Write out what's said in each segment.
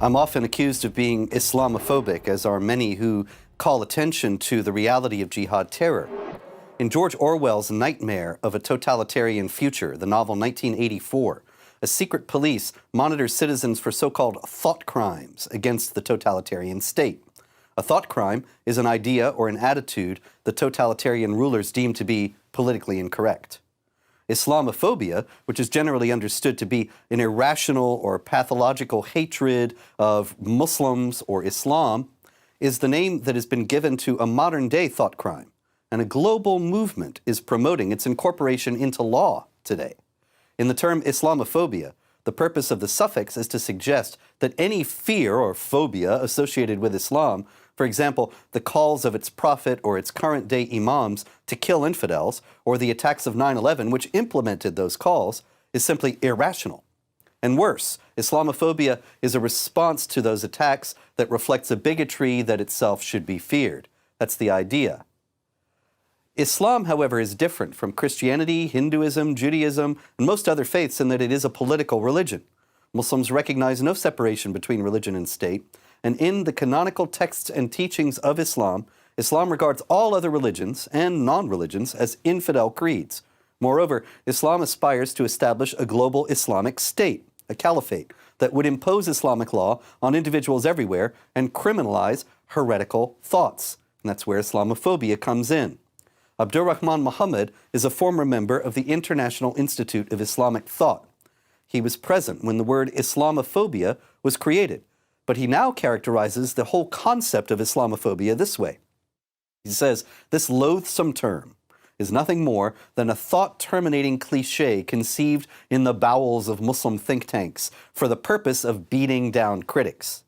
I'm often accused of being Islamophobic, as are many who call attention to the reality of jihad terror. In George Orwell's Nightmare of a Totalitarian Future, the novel 1984, a secret police monitors citizens for so-called thought crimes against the totalitarian state. A thought crime is an idea or an attitude the totalitarian rulers deem to be politically incorrect. Islamophobia, which is generally understood to be an irrational or pathological hatred of Muslims or Islam, is the name that has been given to a modern-day thought crime, and a global movement is promoting its incorporation into law today. In the term Islamophobia, the purpose of the suffix is to suggest that any fear or phobia associated with Islam, for example, the calls of its prophet or its current-day imams to kill infidels, or the attacks of 9/11 which implemented those calls, is simply irrational. And worse, Islamophobia is a response to those attacks that reflects a bigotry that itself should be feared. That's the idea. Islam, however, is different from Christianity, Hinduism, Judaism, and most other faiths in that it is a political religion. Muslims recognize no separation between religion and state, and in the canonical texts and teachings of Islam, Islam regards all other religions and non-religions as infidel creeds. Moreover, Islam aspires to establish a global Islamic state, a caliphate, that would impose Islamic law on individuals everywhere and criminalize heretical thoughts. And that's where Islamophobia comes in. Abdurrahman Muhammad is a former member of the International Institute of Islamic Thought. He was present when the word Islamophobia was created, but he now characterizes the whole concept of Islamophobia this way. He says, this loathsome term is nothing more than a thought-terminating cliché conceived in the bowels of Muslim think tanks for the purpose of beating down critics.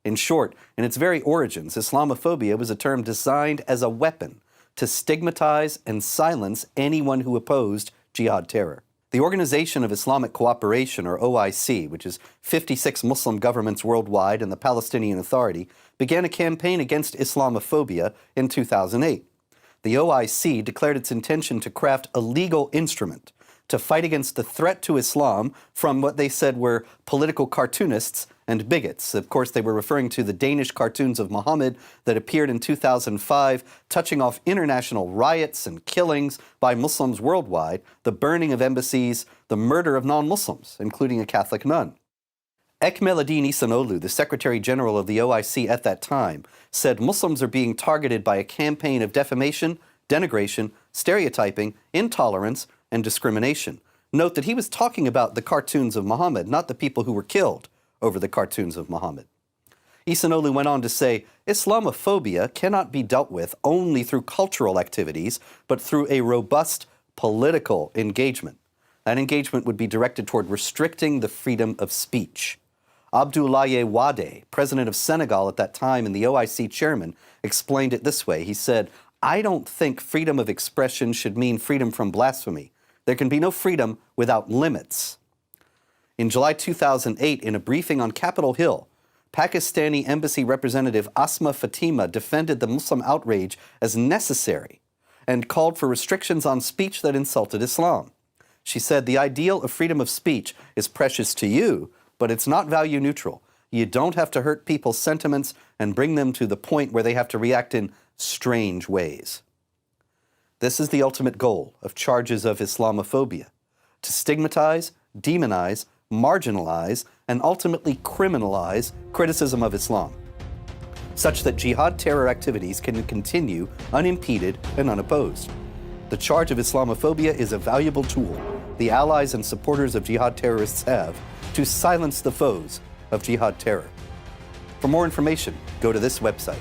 In short, in its very origins, Islamophobia was a term designed as a weapon to stigmatize and silence anyone who opposed jihad terror. The Organization of Islamic Cooperation, or OIC, which is 56 Muslim governments worldwide and the Palestinian Authority, began a campaign against Islamophobia in 2008. The OIC declared its intention to craft a legal instrument to fight against the threat to Islam from what they said were political cartoonists and bigots. Of course, they were referring to the Danish cartoons of Muhammad that appeared in 2005, touching off international riots and killings by Muslims worldwide, the burning of embassies, the murder of non-Muslims, including a Catholic nun. Ekmeladin Ihsanolu, the Secretary General of the OIC at that time, said Muslims are being targeted by a campaign of defamation, denigration, stereotyping, intolerance, and discrimination. Note that he was talking about the cartoons of Muhammad, not the people who were killed over the cartoons of Muhammad. Ihsanolu went on to say, Islamophobia cannot be dealt with only through cultural activities, but through a robust political engagement. That engagement would be directed toward restricting the freedom of speech. Abdoulaye Wade, president of Senegal at that time and the OIC chairman, explained it this way. He said, I don't think freedom of expression should mean freedom from blasphemy. There can be no freedom without limits. In July 2008, in a briefing on Capitol Hill, Pakistani embassy representative Asma Fatima defended the Muslim outrage as necessary and called for restrictions on speech that insulted Islam. She said, the ideal of freedom of speech is precious to you, but it's not value neutral. You don't have to hurt people's sentiments and bring them to the point where they have to react in strange ways. This is the ultimate goal of charges of Islamophobia: to stigmatize, demonize, marginalize, and ultimately criminalize criticism of Islam, such that jihad terror activities can continue unimpeded and unopposed. The charge of Islamophobia is a valuable tool the allies and supporters of jihad terrorists have to silence the foes of jihad terror. For more information, go to this website.